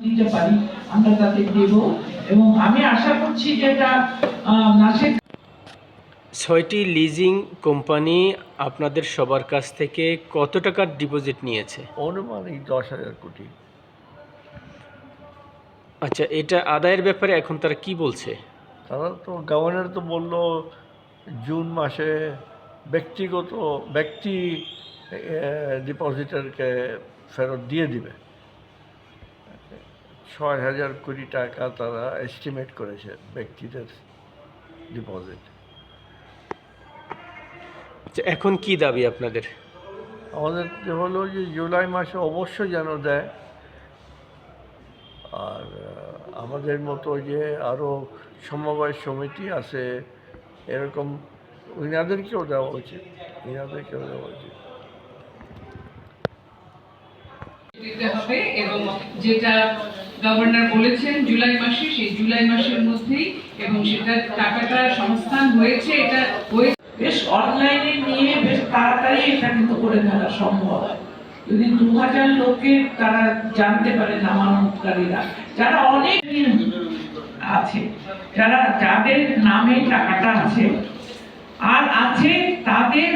দিতে পারি আমরা তাতে দেব এবং আমি আশা করছি যে এটা মাসে ৬টি লিজিং কোম্পানি আপনাদের সবার কাছ থেকে কত টাকার ডিপোজিট নিয়েছে? অনুমানিক 10,000 কোটি। আচ্ছা, এটা আদায়ের ব্যাপারে এখন তারা কি বলছে? তারা তো গভর্নর তো বলল জুন মাসে ব্যক্তি ডিপোজিটরকে ফেরত দিয়ে দিবে। 6,000 কোটি টাকা তারা এস্টিমেট করেছে ব্যক্তিদের ডিপোজিট। আচ্ছা, এখন কি দাবি আপনাদের? আমাদের হলো যে জুলাই মাসে অবশ্যই যেন দেয়, আর আমাদের মতো যে আরও সমবায় সমিতি আছে এরকম ইনাদেরকেও দেওয়া উচিত। দিতে হবে এবং যেটা গভর্নর বলেছেন জুলাই মাসে, সেই জুলাই মাসের মধ্যেই, এবং সেটা টাকাটা সংস্থান হয়েছে, এটা বেশ অনলাইনে নিয়ে বেশ তাড়াতাড়ি এটা কিন্তু করে ফেলা সম্ভব। যদি 2000 লোককে তারা জানতে পারে নামানোকারীরা যারা অনেক আছে, যাদের নামে টাকাটা আছে আর আছে তাদের